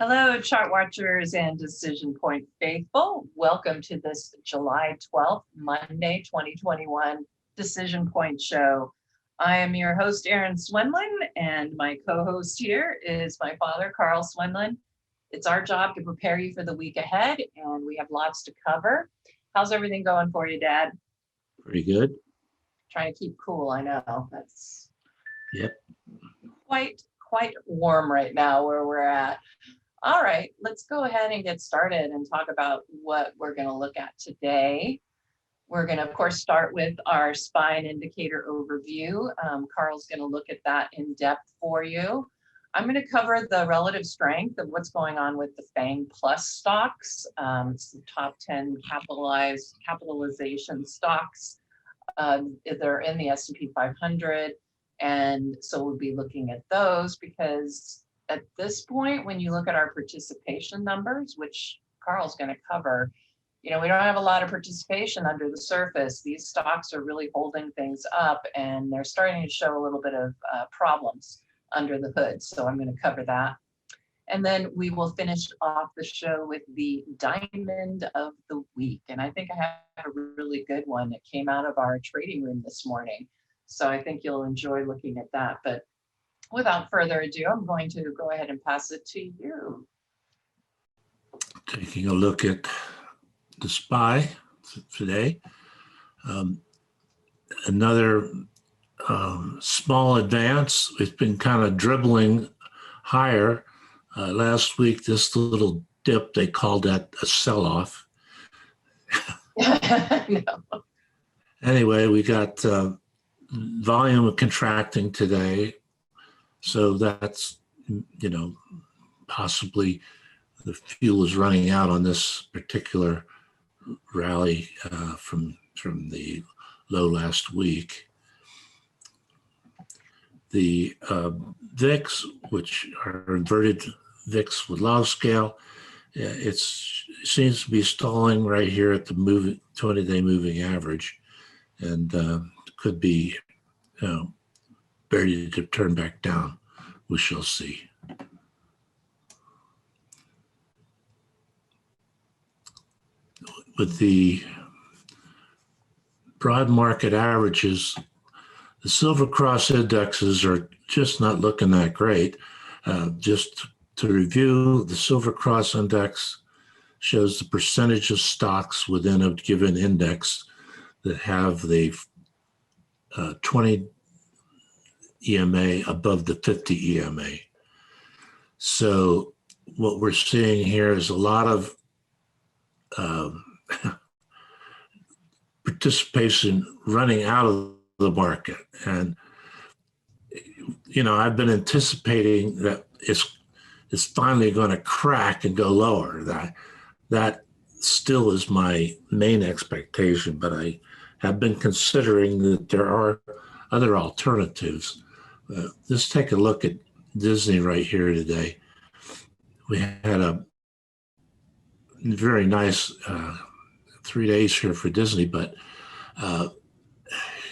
Hello, chart watchers and DecisionPoint faithful. Welcome to this July 12th, Monday, 2021 DecisionPoint show. I am your host, Erin Swenlin, and my co-host here is my father, Carl Swenlin. It's our job to prepare you for the week ahead, and we have lots to cover. How's everything going for you, Dad? Pretty good. Trying to keep cool, I know. That's Yep. quite warm right now where we're at. All right, let's go ahead and get started and talk about what we're going to look at today. We're going to, of course, start with our SPY and indicator overview. Carl's going to look at that in depth for you. I'm going to cover the relative strength of what's going on with the FAANG Plus stocks. It's the top 10 capitalization stocks. They're in the S&P 500. And so we'll be looking at those because at this point, when you look at our participation numbers, which Carl's going to cover, we don't have a lot of participation under the surface. These stocks are really holding things up and they're starting to show a little bit of problems under the hood. So I'm going to cover that. And then we will finish off the show with the diamond of the week. And I think I have a really good one that came out of our trading room this morning. So I think you'll enjoy looking at that. But without further ado, I'm going to go ahead and pass it to you. Taking a look at the SPY today. Another small advance. It's been kind of dribbling higher. Last week, this little dip, they called that a sell-off. No. Anyway, we got volume contracting today. So that's, possibly the fuel is running out on this particular rally from the low last week. The VIX, which are inverted VIX with log scale, it seems to be stalling right here at the 20-day moving average, and could be, ready to turn back down. We shall see. With the broad market averages, the Silver Cross indexes are just not looking that great. Just to review, the Silver Cross index shows the percentage of stocks within a given index that have the 20 EMA above the 50 EMA. So what we're seeing here is a lot of participation running out of the market. And, I've been anticipating that it's finally going to crack and go lower. That still is my main expectation, but I have been considering that there are other alternatives. Let's take a look at Disney right here today. We had a very nice 3 days here for Disney, but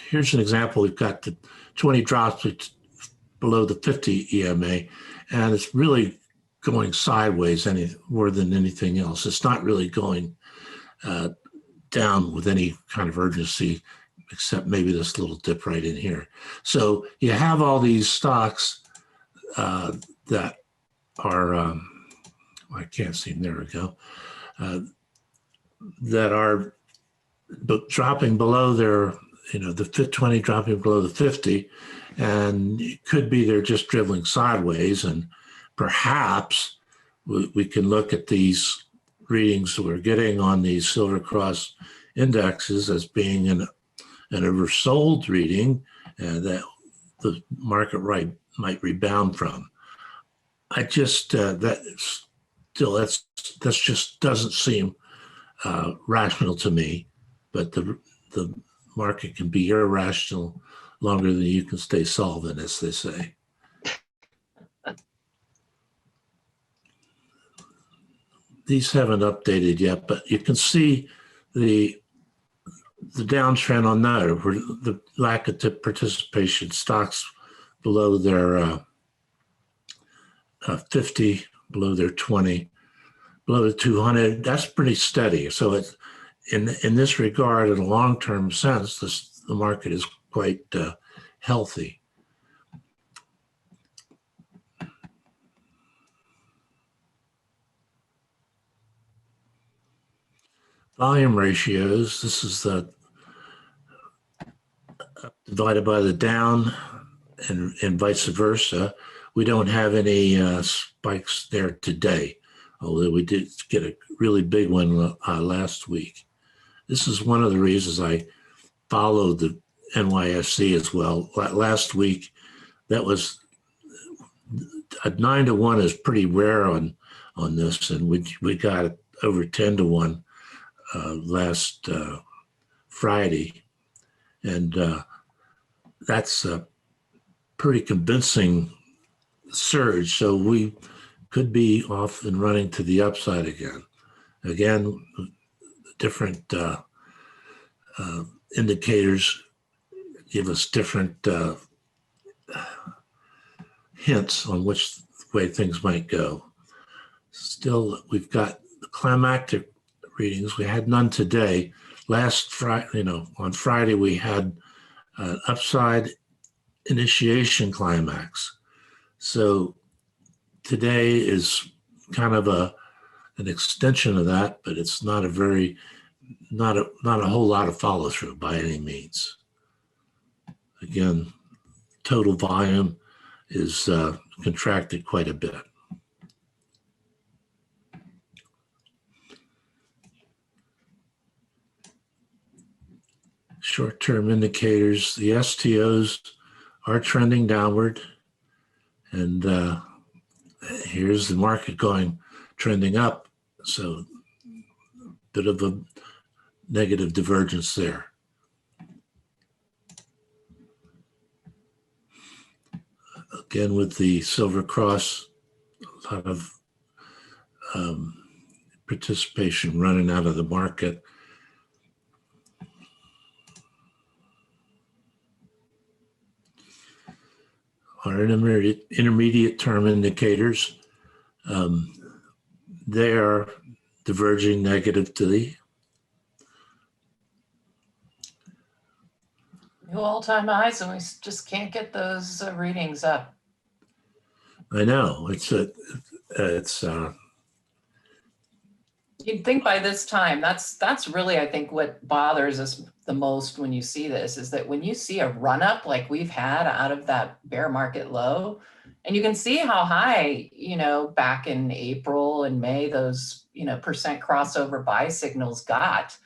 here's an example. We've got the 20 drops below the 50 EMA, and it's really going sideways more than anything else. It's not really going down with any kind of urgency, except maybe this little dip right in here. So you have all these stocks that are, I can't see, there we go, that are dropping below their, the 20 dropping below the 50, and it could be they're just dribbling sideways, and perhaps we can look at these readings that we're getting on these Silver Cross indexes as being an oversold reading that the market might rebound from. I just that just doesn't seem rational to me, but the market can be irrational longer than you can stay solvent, as they say. These haven't updated yet, but you can see the downtrend on that, or the lack of participation, stocks below their 50 below their 20, below the 200. That's pretty steady. So it's in this regard, in a long-term sense, the market is quite healthy. Volume ratios. This is the up divided by the down, and vice versa. We don't have any spikes there today, although we did get a really big one last week. This is one of the reasons I followed the NYSE as well. Last week, that was a 9-to-1 is pretty rare on this, and we got over 10-to-1 last Friday, and that's a pretty convincing surge. So we could be off and running to the upside again. Again, different indicators give us different hints on which way things might go. Still, we've got the climactic readings. We had none today. Last Friday, on Friday, we had an upside initiation climax. So today is kind of an extension of that, but it's not a whole lot of follow through by any means. Again, total volume is contracted quite a bit. Short-term indicators, the STOs are trending downward, and here's the market trending up. So a bit of a negative divergence there. Again, with the Silver Cross, a lot of participation running out of the market. Our intermediate term indicators, they are diverging negatively. New all-time highs, and we just can't get those readings up. I know it's You'd think by this time, that's really, I think, what bothers us the most when you see this, is that when you see a run up like we've had out of that bear market low, and you can see how high, back in April and May, those, percent crossover buy signals got.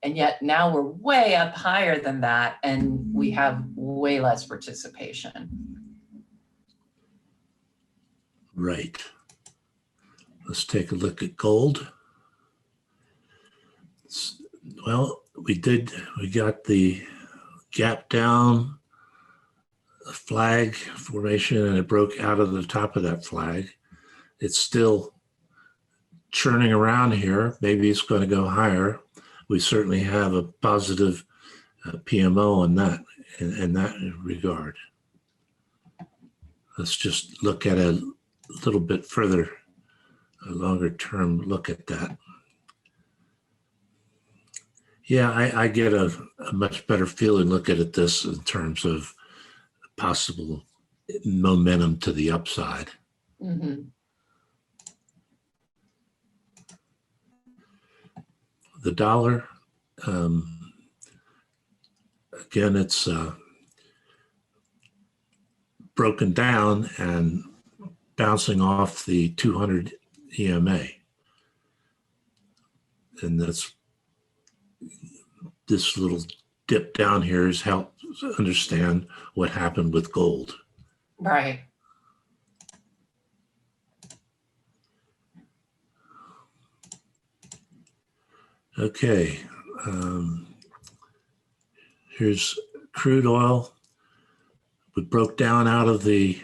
And yet now we're way up higher than that, and we have way less participation. Right. Let's take a look at gold. Well, we got the gap down, a flag formation, and it broke out of the top of that flag. It's still churning around here. Maybe it's going to go higher. We certainly have a positive PMO on that in that regard. Let's just look at a little bit further, a longer term look at that. Yeah, I get a much better feeling looking at this in terms of possible momentum to the upside. Mm-hmm. The dollar, again, it's broken down and bouncing off the 200 EMA. And this little dip down here has helped understand what happened with gold. Right. Okay. Here's crude oil. We broke down out of the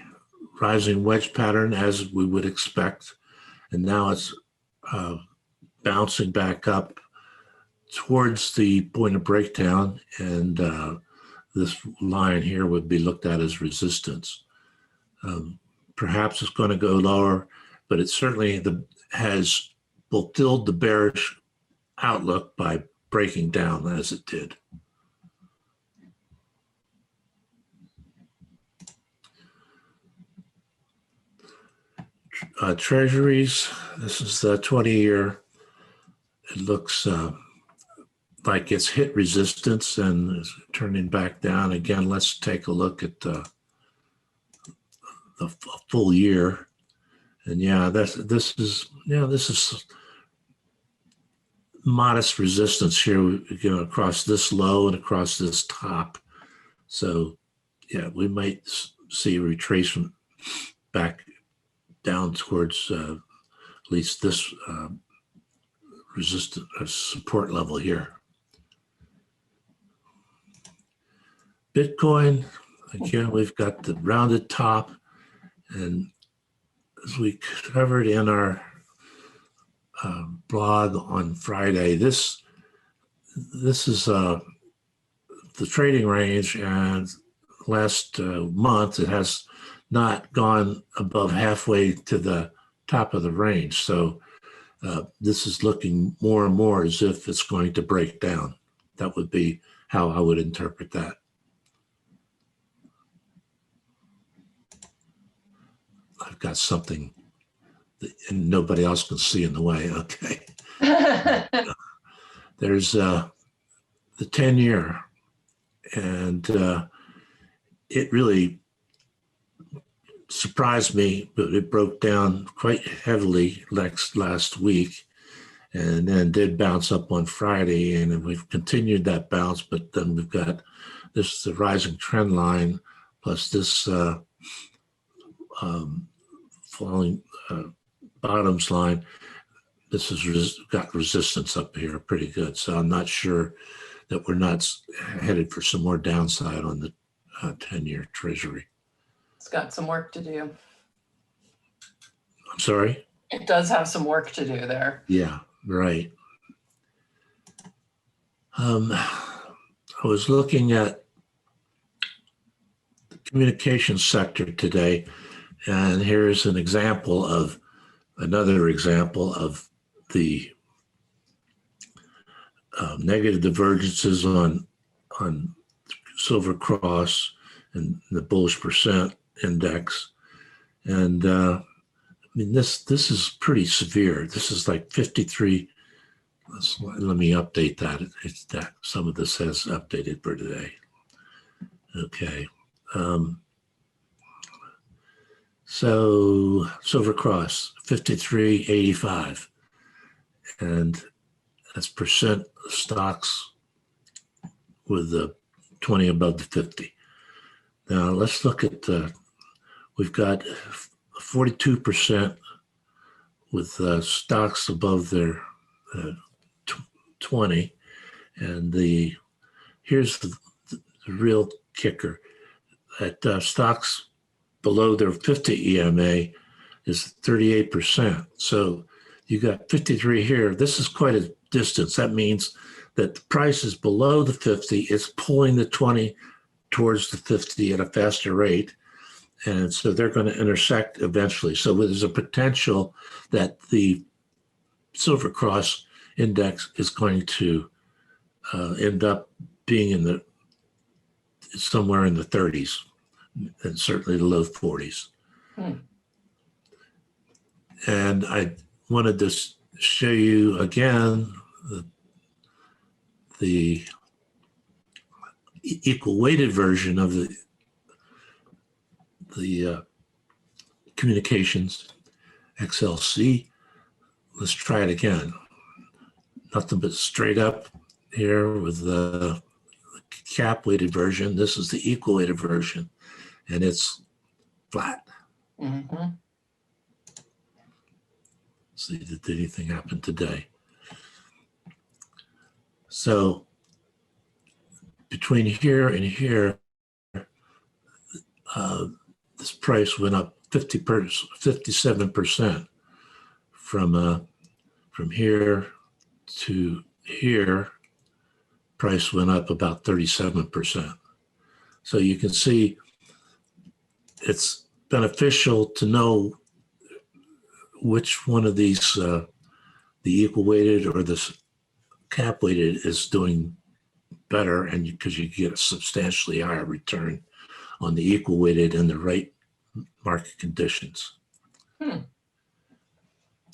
rising wedge pattern as we would expect, and now it's bouncing back up towards the point of breakdown, and this line here would be looked at as resistance. Perhaps it's going to go lower, but it certainly has fulfilled the bearish outlook by breaking down as it did. Treasuries, this is the 20-year. It looks like it's hit resistance and is turning back down. Again, let's take a look at the full year. And yeah, this is modest resistance here, across this low and across this top. So yeah, we might see a retracement back down towards at least this resistance support level here. Bitcoin, again, we've got the rounded top, and as we covered in our blog on Friday, this is the trading range, and last month it has not gone above halfway to the top of the range. So this is looking more and more as if it's going to break down. That would be how I would interpret that. I've got something that nobody else can see in the way. Okay. There's the 10-year, and it really surprised me, but it broke down quite heavily last week, and then did bounce up on Friday, and we've continued that bounce, but then we've got this the rising trend line plus this falling bottoms line. This has got resistance up here pretty good. So I'm not sure that we're not headed for some more downside on the 10-year treasury. It's got some work to do. I'm sorry? It does have some work to do there. Yeah, right. I was looking at the communications sector today, and here's an example of another example of the negative divergences on Silver Cross and the bullish percent index. And I mean, this is pretty severe. This is like 53. Let me update that. It's that some of this has updated for today. Okay. So Silver Cross, 53.85. And that's percent of stocks with the 20 above the 50. Now let's look at we've got 42% with stocks above their 20, and here's the real kicker. At stocks below their 50 EMA is 38%. So you got 53 here. This is quite a distance. That means that the price is below the 50. It's pulling the 20 towards the 50 at a faster rate. And so they're going to intersect eventually. So there's a potential that the Silver Cross index is going to end up being somewhere in the 30s, and certainly the low 40s. And I wanted to show you again the equal weighted version of the communications XLC. Let's try it again. Nothing but straight up here with the cap weighted version. This is the equal weighted version, and it's flat. Mm-hmm. See, did anything happen today? So between here and here, this price went up 57% from here to here. Price went up about 37%. So you can see it's beneficial to know which one of these, the equal weighted or the cap weighted, is doing better, and because you get a substantially higher return on the equal weighted in the right market conditions.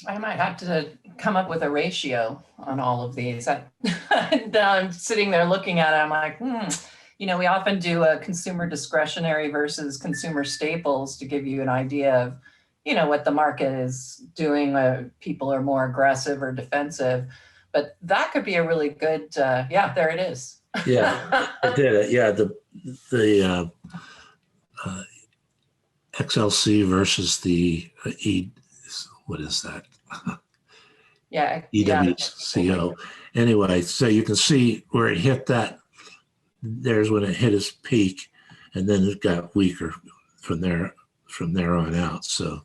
I might have to come up with a ratio on all of these. And I'm sitting there looking at it, I'm like, we often do a consumer discretionary versus consumer staples to give you an idea of, what the market is doing, people are more aggressive or defensive. But that could be a really good, yeah, there it is. Yeah, I did it. Yeah, the XLC versus the what is that? Yeah. EWCO. Anyway, so you can see where it hit that. There's when it hit its peak, and then it got weaker from there on out. So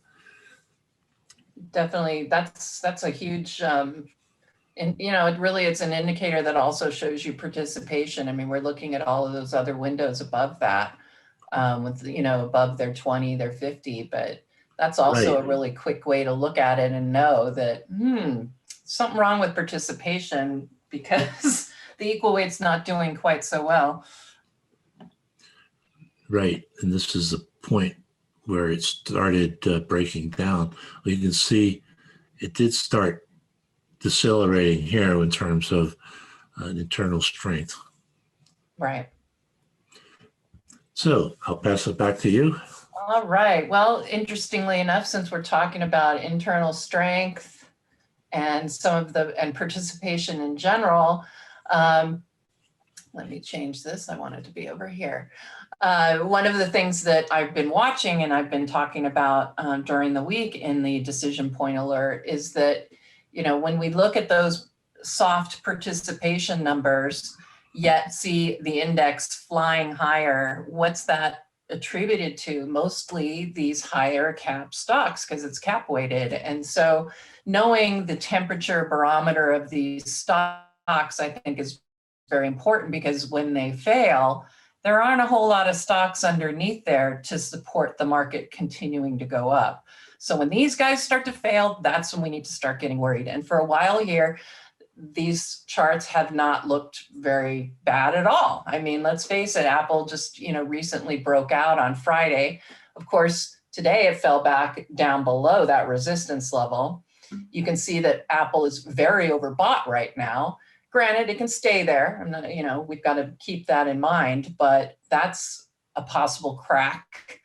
definitely, that's a huge, and it's an indicator that also shows you participation. I mean, we're looking at all of those other windows above that, with above their 20, their 50, but that's also a really quick way to look at it and know that something wrong with participation because the equal weight's not doing quite so well. Right, and this is the point where it started breaking down. Well, you can see it did start decelerating here in terms of an internal strength. Right. So I'll pass it back to you. All right. Well, interestingly enough, since we're talking about internal strength and and participation in general, let me change this. I want it to be over here. One of the things that I've been watching and I've been talking about during the week in the DecisionPoint alert is that, when we look at those soft participation numbers, yet see the index flying higher, what's that attributed to? Mostly these higher cap stocks because it's cap weighted. And so knowing the temperature barometer of these stocks, I think is very important because when they fail, there aren't a whole lot of stocks underneath there to support the market continuing to go up. So when these guys start to fail, that's when we need to start getting worried. And for a while here, these charts have not looked very bad at all. I mean, let's face it, Apple just, recently broke out on Friday. Of course, today it fell back down below that resistance level. You can see that Apple is very overbought right now. Granted, it can stay there. I'm not, we've got to keep that in mind, but that's a possible crack.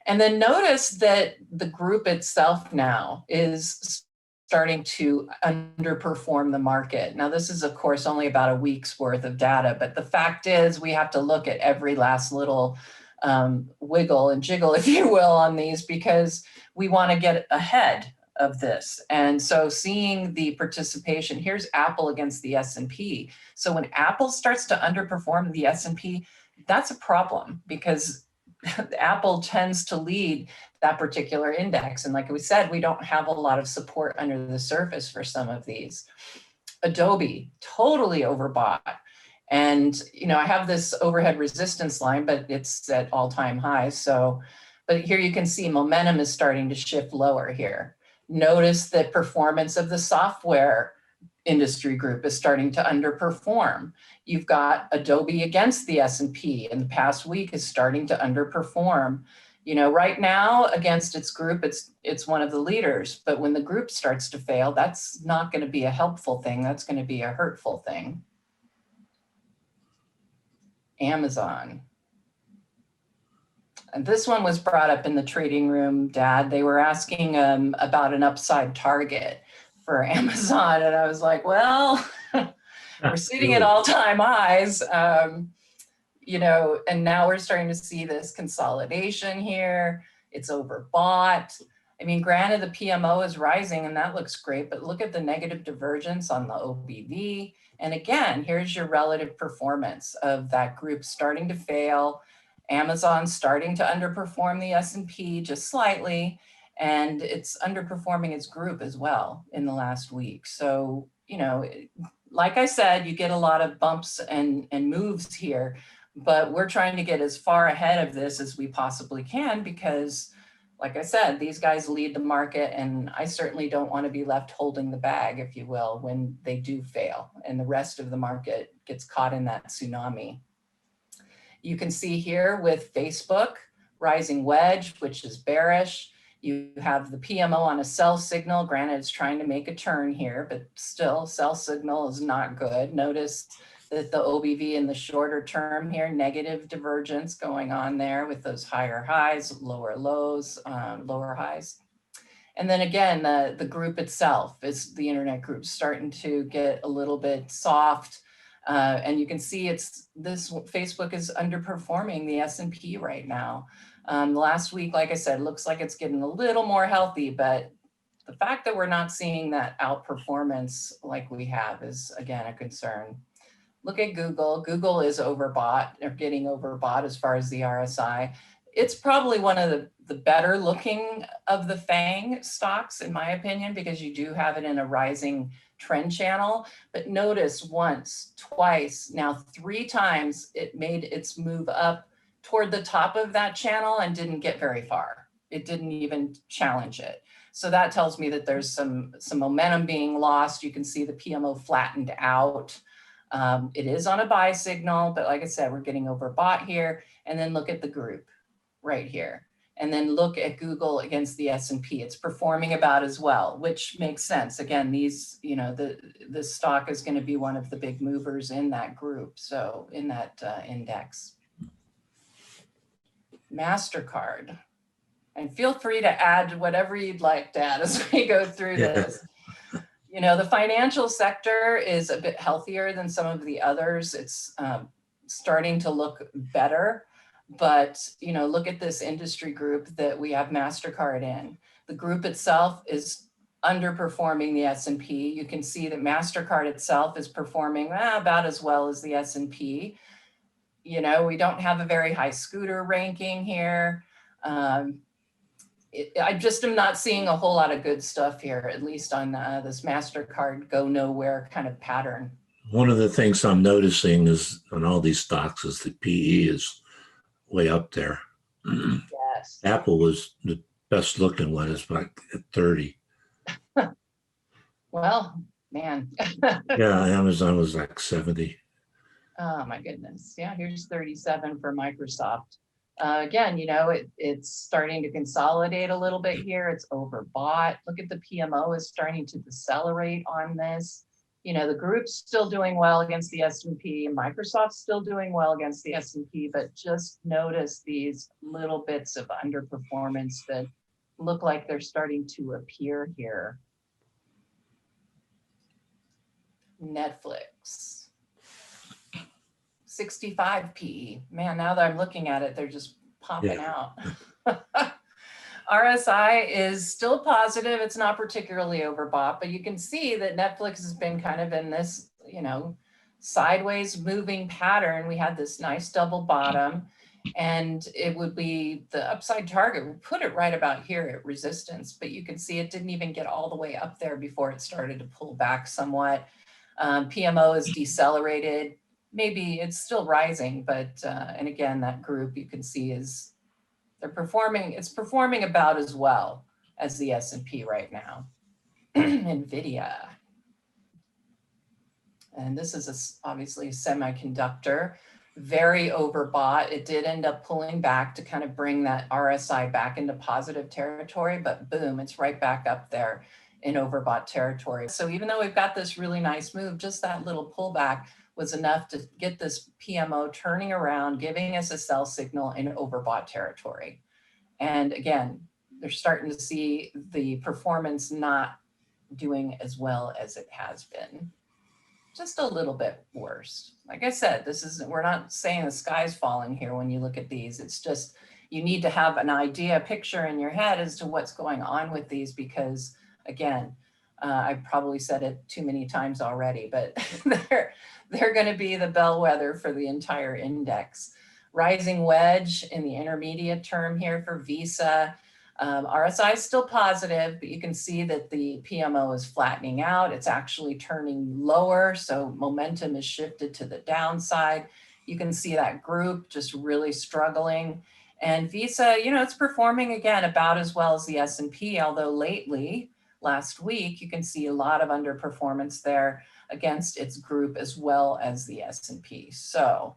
And then notice that the group itself now is starting to underperform the market. Now, this is, of course, only about a week's worth of data, but the fact is we have to look at every last little wiggle and jiggle, if you will, on these because we want to get ahead of this. And so seeing the participation, here's Apple against the S&P. So when Apple starts to underperform the S&P, that's a problem because Apple tends to lead that particular index. And like we said, we don't have a lot of support under the surface for some of these. Adobe, totally overbought. And, I have this overhead resistance line, but it's at all-time highs. So, but here you can see momentum is starting to shift lower here. Notice that performance of the software industry group is starting to underperform. You've got Adobe against the S&P in the past week is starting to underperform. Right now against its group, it's one of the leaders, but when the group starts to fail, that's not going to be a helpful thing. That's going to be a hurtful thing. Amazon. And this one was brought up in the trading room, Dad. They were asking about an upside target for Amazon. And I was like, well, we're sitting at all-time highs, and now we're starting to see this consolidation here. It's overbought. I mean, granted, the PMO is rising and that looks great, but look at the negative divergence on the OBV. And again, here's your relative performance of that group starting to fail. Amazon starting to underperform the S&P just slightly, and it's underperforming its group as well in the last week. So, like I said, you get a lot of bumps and moves here, but we're trying to get as far ahead of this as we possibly can because like I said, these guys lead the market, and I certainly don't want to be left holding the bag, if you will, when they do fail and the rest of the market gets caught in that tsunami. You can see here with Facebook, rising wedge, which is bearish. You have the PMO on a sell signal. Granted, it's trying to make a turn here, but still sell signal is not good. Notice that the OBV in the shorter term here, negative divergence going on there with those higher highs, lower lows, lower highs. And then again, the group itself is the internet group starting to get a little bit soft. And you can see Facebook is underperforming the S&P right now. Last week, like I said, looks like it's getting a little more healthy, but the fact that we're not seeing that outperformance like we have is, again, a concern. Look at Google. Google is overbought or getting overbought as far as the RSI. It's probably one of the better looking of the FAANG stocks, in my opinion, because you do have it in a rising trend channel. But notice once, twice, now 3 times it made its move up toward the top of that channel and didn't get very far. It didn't even challenge it. So that tells me that there's some momentum being lost. You can see the PMO flattened out. It is on a buy signal, but like I said, we're getting overbought here. And then look at the group right here. And then look at Google against the S&P. It's performing about as well, which makes sense. Again, these, the stock is going to be one of the big movers in that group. So in that index. MasterCard. And feel free to add whatever you'd like to add as we go through this. The financial sector is a bit healthier than some of the others. It's starting to look better. But, look at this industry group that we have MasterCard in. The group itself is underperforming the S&P. You can see that MasterCard itself is performing about as well as the S&P. We don't have a very high scooter ranking here. I just am not seeing a whole lot of good stuff here, at least on this MasterCard go nowhere kind of pattern. One of the things I'm noticing is on all these stocks is the PE is way up there. Yes. Apple was the best looking one, is like at 30. Well, man. Yeah, Amazon was like 70. Oh my goodness. Yeah, here's 37 for Microsoft. Again, it's starting to consolidate a little bit here. It's overbought. Look at the PMO is starting to decelerate on this. The group's still doing well against the S&P. Microsoft's still doing well against the S&P, but just notice these little bits of underperformance that look like they're starting to appear here. Netflix. 65 PE. Man, now that I'm looking at it, they're just popping out. RSI is still positive. It's not particularly overbought, but you can see that Netflix has been kind of in this, sideways moving pattern. We had this nice double bottom, and it would be the upside target. We put it right about here at resistance, but you can see it didn't even get all the way up there before it started to pull back somewhat. PMO is decelerated. Maybe it's still rising, but, and again, that group you can see it's performing about as well as the S&P right now. NVIDIA. And this is obviously a semiconductor, very overbought. It did end up pulling back to kind of bring that RSI back into positive territory, but boom, it's right back up there in overbought territory. So even though we've got this really nice move, just that little pullback was enough to get this PMO turning around, giving us a sell signal in overbought territory. And again, they're starting to see the performance not doing as well as it has been. Just a little bit worse. Like I said, we're not saying the sky's falling here when you look at these. It's just, you need to have an idea, a picture in your head as to what's going on with these, because again, I've probably said it too many times already, but they're going to be the bellwether for the entire index. Rising wedge in the intermediate term here for Visa. RSI is still positive, but you can see that the PMO is flattening out. It's actually turning lower, so momentum is shifted to the downside. You can see that group just really struggling. And Visa, you know, it's performing again about as well as the S&P, although lately, last week, you can see a lot of underperformance there against its group as well as the S&P. So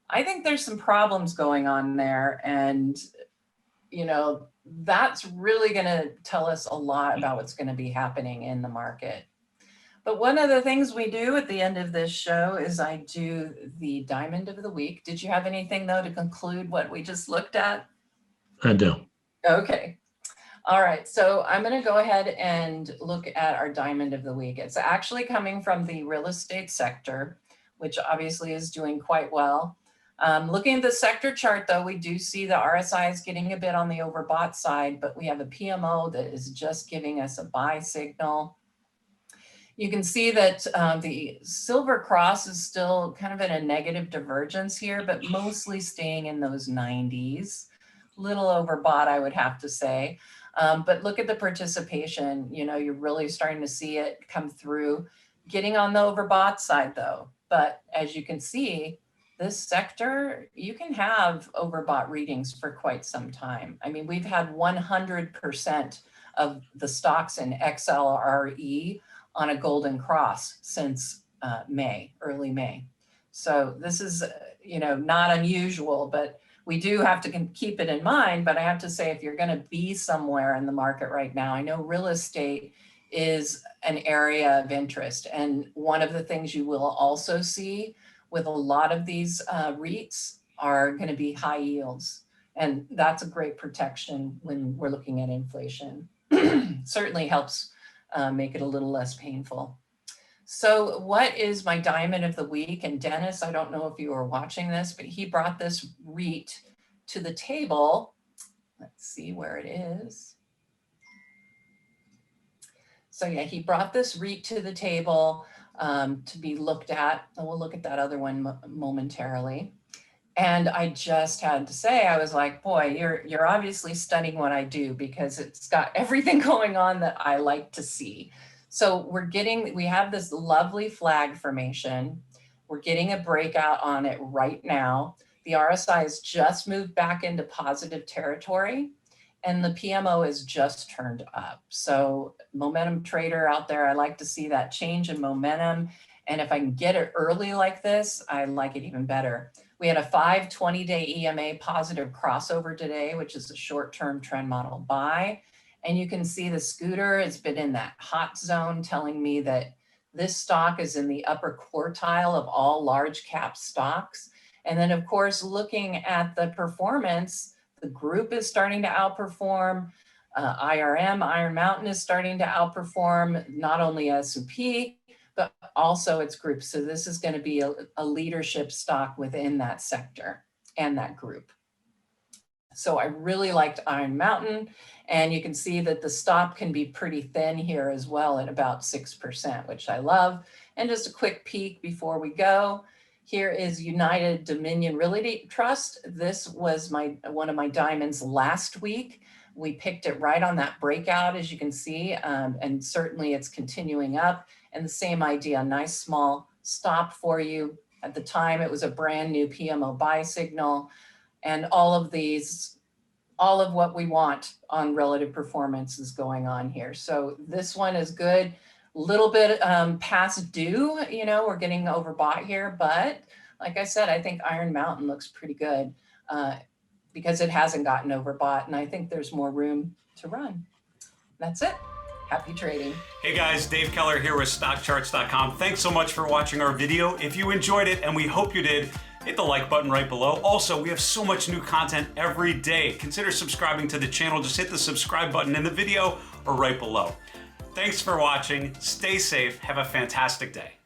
I think there's some problems going on there. And, you know, that's really going to tell us a lot about what's going to be happening in the market. But one of the things we do at the end of this show is I do the diamond of the week. Did you have anything though to conclude what we just looked at? I do. Okay. All right. So I'm going to go ahead and look at our diamond of the week. It's actually coming from the real estate sector, which obviously is doing quite well. Looking at the sector chart, though, we do see the RSI is getting a bit on the overbought side, but we have a PMO that is just giving us a buy signal. You can see that the silver cross is still kind of in a negative divergence here, but mostly staying in those 90s. Little overbought, I would have to say. But look at the participation. You know, you're really starting to see it come through, getting on the overbought side, though. But as you can see, this sector, you can have overbought readings for quite some time. I mean, we've had 100% of the stocks in XLRE on a golden cross since May, early May. So this is, you know, not unusual, but we do have to keep it in mind. But I have to say, if you're going to be somewhere in the market right now, I know real estate is an area of interest. And one of the things you will also see with a lot of these REITs are going to be high yields. And that's a great protection when we're looking at inflation. Certainly helps make it a little less painful. So what is my diamond of the week? And Dennis, I don't know if you were watching this, but he brought this REIT to the table. Let's see where it is. So yeah, he brought this REIT to the table to be looked at. And we'll look at that other one momentarily. And I just had to say, I was like, boy, you're obviously studying what I do, because it's got everything going on that I like to see. So we have this lovely flag formation. We're getting a breakout on it right now. The RSI has just moved back into positive territory, and the PMO is just turned up. So momentum trader out there, I like to see that change in momentum. And if I can get it early like this, I like it even better. We had a 5-20-day EMA positive crossover today, which is a short-term trend model buy. And you can see the scooter has been in that hot zone, telling me that this stock is in the upper quartile of all large cap stocks. And then, of course, looking at the performance, the group is starting to outperform. Iron Mountain is starting to outperform not only S&P, but also its group. So this is going to be a leadership stock within that sector and that group. So I really liked Iron Mountain, and you can see that the stop can be pretty thin here as well at about 6%, which I love. And just a quick peek before we go. Here is United Dominion Realty Trust. This was one of my diamonds last week. We picked it right on that breakout, as you can see, and certainly it's continuing up. And the same idea, nice small stop for you. At the time, it was a brand new PMO buy signal. And all of what we want on relative performance is going on here. So this one is good. Little bit past due, you know, we're getting overbought here. But like I said, I think Iron Mountain looks pretty good because it hasn't gotten overbought. And I think there's more room to run. That's it. Happy trading. Hey guys, Dave Keller here with StockCharts.com. Thanks so much for watching our video. If you enjoyed it, and we hope you did, hit the like button right below. Also, we have so much new content every day. Consider subscribing to the channel. Just hit the subscribe button in the video or right below. Thanks for watching. Stay safe. Have a fantastic day.